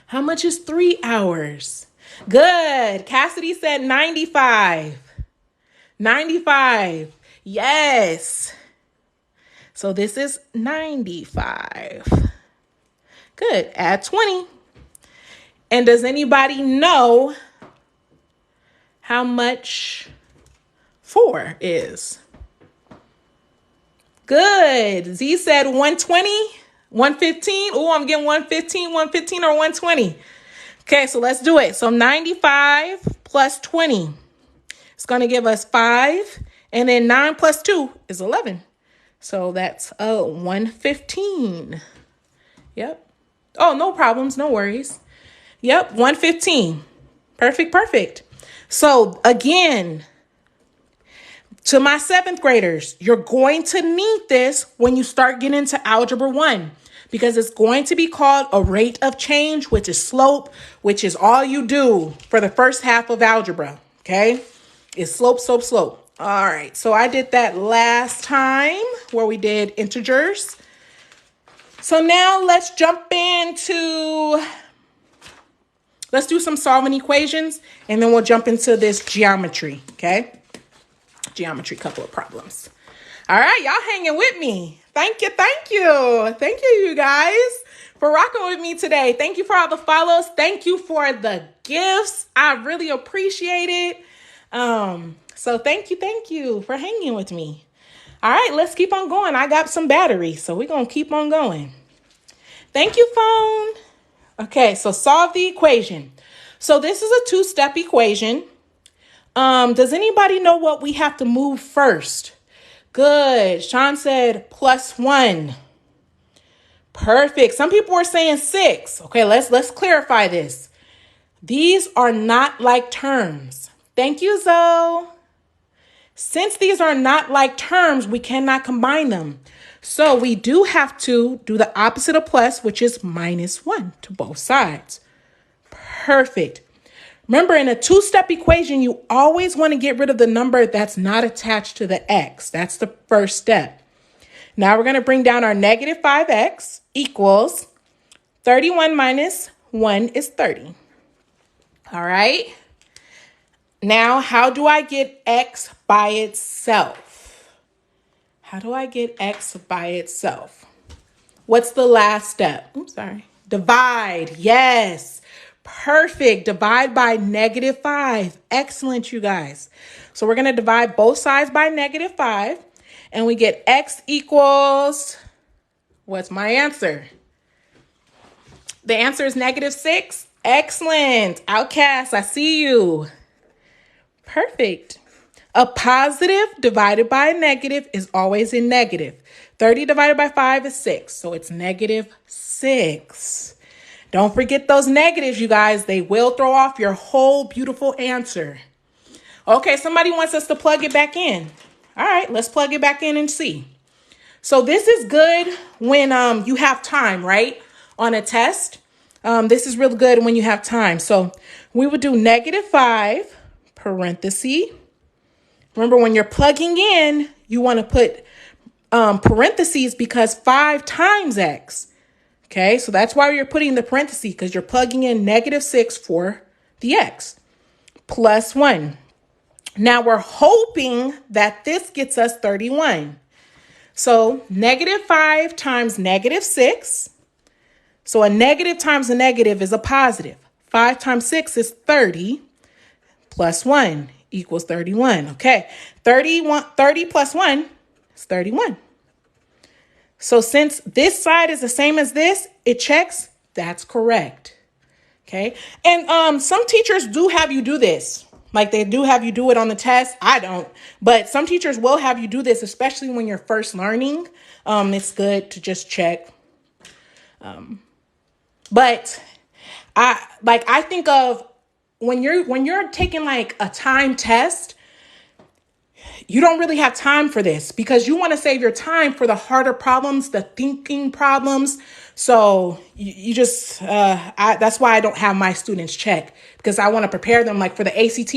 How much is 3 hours? Good. Cassidy said 95. 95. Yes. So this is 95. Good. Add 20. And does anybody know how much 4 is? Good. Z said 120, 115. Oh, I'm getting 115, 115 or 120. Okay, so let's do it. So 95 plus 20. It's going to give us 5. And then 9 plus 2 is 11. So that's 115. Yep. Oh, no problems. No worries. Yep. 115. Perfect. Perfect. So again, to my 7th graders, you're going to need this when you start getting into Algebra 1, because it's going to be called a rate of change, which is slope, which is all you do for the first half of algebra. Okay. It's slope, slope, slope. All right. So I did that last time where we did integers. So now let's do some solving equations, and then we'll jump into this geometry. Okay. Geometry, couple of problems. All right, y'all hanging with me. Thank you, thank you. Thank you, you guys, for rocking with me today. Thank you for all the follows. Thank you for the gifts. I really appreciate it. So thank you for hanging with me. All right, let's keep on going. I got some battery, so we're going to keep on going. Thank you, phone. Okay, so solve the equation. So this is a 2-step equation. Does anybody know what we have to move first? Good. Sean said +1. Perfect. Some people were saying 6. Okay, let's clarify this. These are not like terms. Thank you, Zoe. Since these are not like terms, we cannot combine them. So we do have to do the opposite of plus, which is -1 to both sides. Perfect. Remember, in a 2-step equation, you always want to get rid of the number that's not attached to the x. That's the first step. Now we're going to bring down our -5x equals 31 minus 1 is 30. All right. Now, how do I get x by itself? How do I get x by itself? What's the last step? Oops, sorry. Divide. Yes. Perfect. Divide by -5. Excellent, you guys. So we're going to divide both sides by -5, and we get x equals, what's my answer? The answer is -6. Excellent. Outcast, I see you. Perfect. A positive divided by a negative is always a negative. 30 divided by 5 is 6. So it's -6. Don't forget those negatives, you guys. They will throw off your whole beautiful answer. Okay, somebody wants us to plug it back in. All right, let's plug it back in and see. So this is good when you have time, right? On a test. This is real good when you have time. So we would do -5 parenthesis. Remember, when you're plugging in, you want to put parentheses because 5 times x. Okay, so that's why you're putting the parentheses, because you're plugging in -6 for the x plus 1. Now we're hoping that this gets us 31. So -5 times -6. So a negative times a negative is a positive. 5 times 6 is 30 plus 1 equals 31. Okay, 30 plus 1 is 31. So since this side is the same as this, it checks. That's correct. Okay, and some teachers do have you do this. Like they do have you do it on the test. I don't. But some teachers will have you do this, especially when you're first learning. It's good to just check. But I think of when you're taking like a time test, you don't really have time for this because you want to save your time for the harder problems, the thinking problems. So you just, that's why I don't have my students check, because I want to prepare them like for the ACT.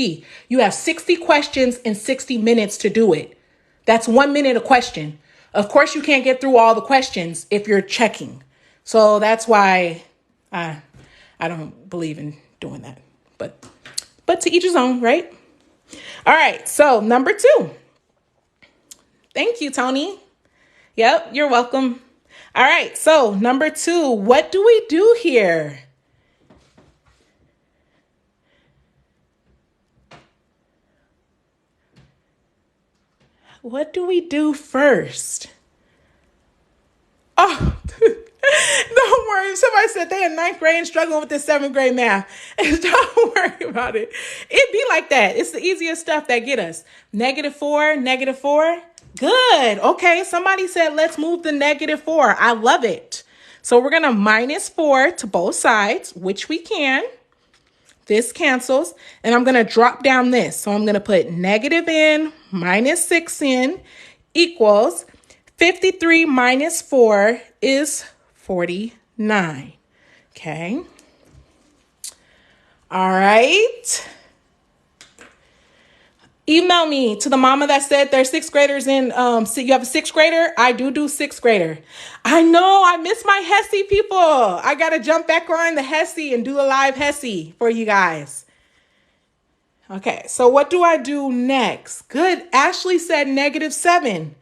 You have 60 questions in 60 minutes to do it. That's 1 minute a question. Of course, you can't get through all the questions if you're checking. So that's why I don't believe in doing that. But to each his own, right? All right, so number 2. Thank you, Tony. Yep, you're welcome. All right, so number 2, what do we do here? What do we do first? Oh, don't worry. Somebody said they in 9th grade and struggling with this 7th grade math. Don't worry about it. It be like that. It's the easiest stuff that get us. -4. Good. Okay. Somebody said, let's move the -4. I love it. So we're going to -4 to both sides, which we can. This cancels. And I'm going to drop down this. So I'm going to put negative in, -6 in, equals 53 minus 4 is 49. Okay. All right. Email me to the mama that said they're 6th graders in, you have a 6th grader? I do 6th grader. I know, I miss my HESI people. I got to jump back on the HESI and do a live HESI for you guys. Okay, so what do I do next? Good. Ashley said -7.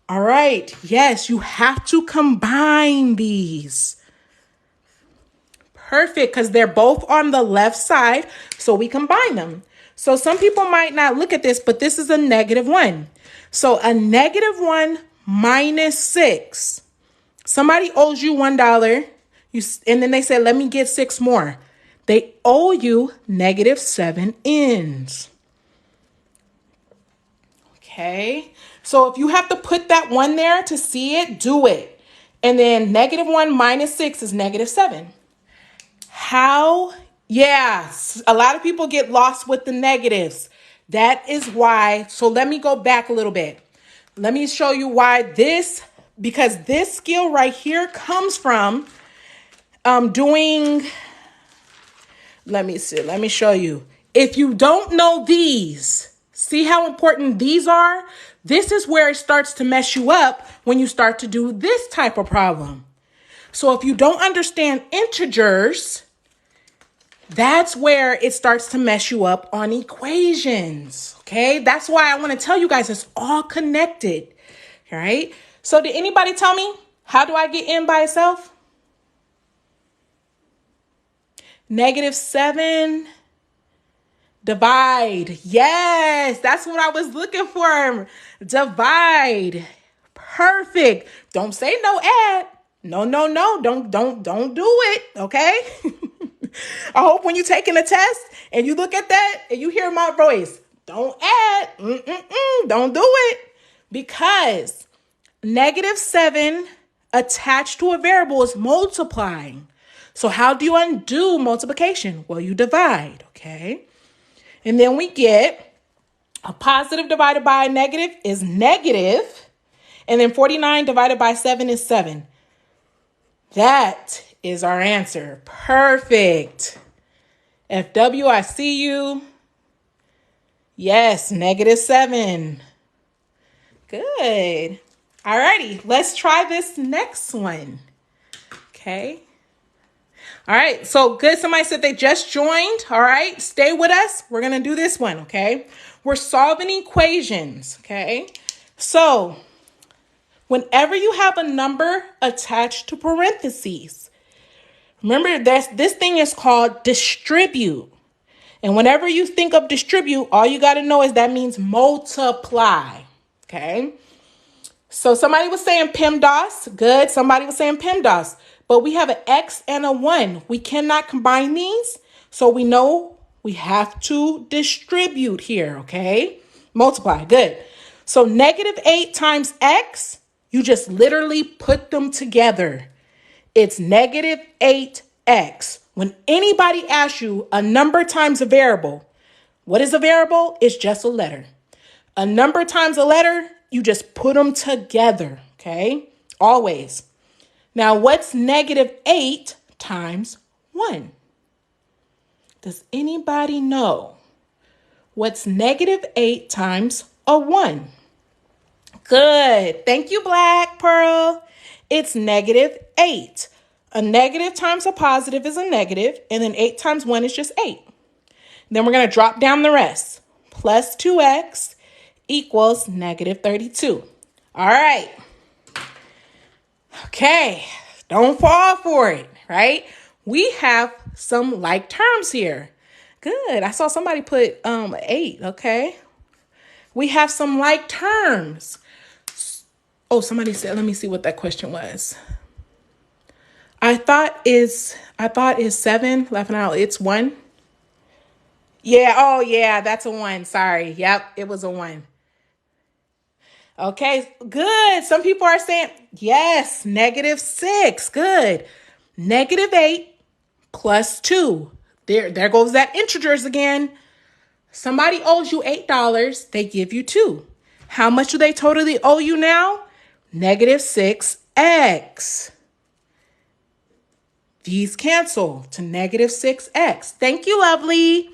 All right. Yes, you have to combine these. Perfect, because they're both on the left side, so we combine them. So some people might not look at this, but this is a -1. So a -1 minus 6. Somebody owes you $1, and then they said, let me get 6 more. They owe you -7 ends. Okay, so if you have to put that 1 there to see it, do it. And then -1 minus 6 is -7. How? Yes, a lot of people get lost with the negatives. That is why. So let me go back a little bit. Let me show you why because this skill right here comes from doing, let me see, let me show you. If you don't know these, see how important these are? This is where it starts to mess you up when you start to do this type of problem. So if you don't understand integers, that's where it starts to mess you up on equations, okay? That's why I want to tell you guys it's all connected, all right? So did anybody tell me, how do I get n by itself? -7, divide. Yes, that's what I was looking for. Divide. Perfect. Don't say no add. No. Don't do it, okay? I hope when you're taking a test and you look at that and you hear my voice, don't add, don't do it, because -7 attached to a variable is multiplying. So how do you undo multiplication? Well, you divide, okay? And then we get a positive divided by a negative is negative, and then 49 divided by 7 is 7. That is our answer. Perfect. FW, I see you. Yes, -7. Good. All righty, let's try this next one. Okay. All right, so good. Somebody said they just joined. All right, stay with us. We're going to do this one, okay? We're solving equations, okay? So whenever you have a number attached to parentheses, remember this thing is called distribute. And whenever you think of distribute, all you got to know is that means multiply, okay? So somebody was saying Pemdas. Good. Somebody was saying Pemdas. But we have an X and a 1. We cannot combine these. So we know We have to distribute here, okay? Multiply, good. So -8 times x, you just literally put them together. It's -8x. When anybody asks you a number times a variable, what is a variable? It's just a letter. A number times a letter, you just put them together, okay? Always. Now, what's -8 times 1? Does anybody know what's -8 times a 1? Good. Thank you, Black Pearl. It's -8. A negative times a positive is a negative, and then 8 times 1 is just 8. Then we're going to drop down the rest. Plus 2x equals -32. All right. Okay. Don't fall for it, right? We have some like terms here. Good. I saw somebody put 8. Okay. We have some like terms. Oh, somebody said, let me see what that question was. I thought is 7, laughing out. It's 1. Yeah. Oh, yeah. That's a 1. Sorry. Yep. It was a 1. Okay. Good. Some people are saying, yes, -6. Good. -8 plus 2. There goes that integers again. Somebody owes you $8. They give you 2. How much do they totally owe you now? -6x. These cancel to -6x. Thank you, lovely.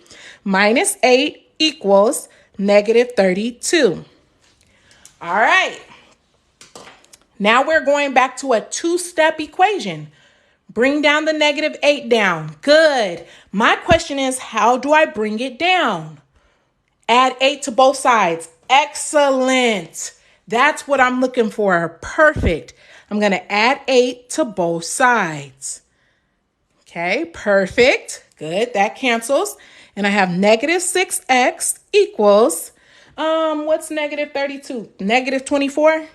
-8 equals -32. All right. Now we're going back to a 2-step equation. Bring down the -8 down. Good. My question is, how do I bring it down? Add 8 to both sides. Excellent. That's what I'm looking for. Perfect. I'm going to add 8 to both sides. Okay, perfect. Good. That cancels. And I have -6x equals, what's -32? -24?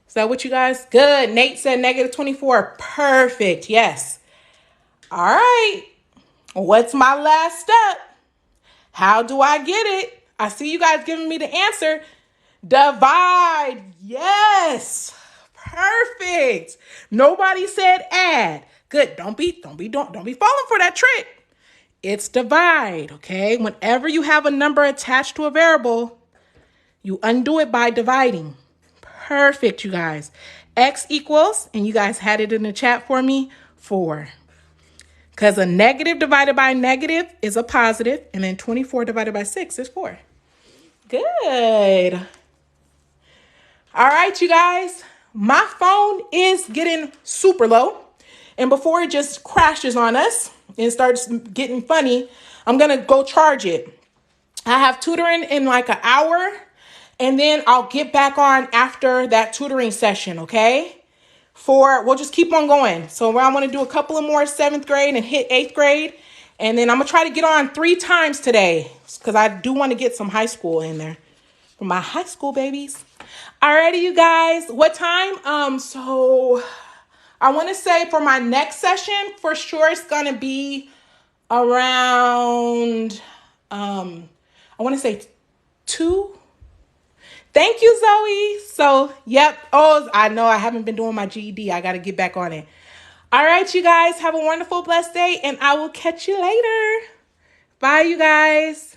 Is that what you guys? Good. Nate said -24. Perfect. Yes. All right. What's my last step? How do I get it? I see you guys giving me the answer. Divide. Yes. Perfect. Nobody said add. Good. Don't be falling for that trick. It's divide, okay? Whenever you have a number attached to a variable, you undo it by dividing. Perfect, you guys. X equals, and you guys had it in the chat for me, 4. Because a negative divided by negative is a positive, and then 24 divided by 6 is 4. Good. All right, you guys. My phone is getting super low. And before it just crashes on us and starts getting funny, I'm going to go charge it. I have tutoring in like an hour, and then I'll get back on after that tutoring session, okay? We'll just keep on going. So I want to do a couple of more 7th grade and hit 8th grade. And then I'm going to try to get on 3 times today because I do want to get some high school in there for my high school babies. Alrighty, you guys. What time? So I want to say for my next session, for sure, it's going to be around, I want to say 2. Thank you, Zoe. So, yep. Oh, I know I haven't been doing my GED. I got to get back on it. All right, you guys. Have a wonderful, blessed day, and I will catch you later. Bye, you guys.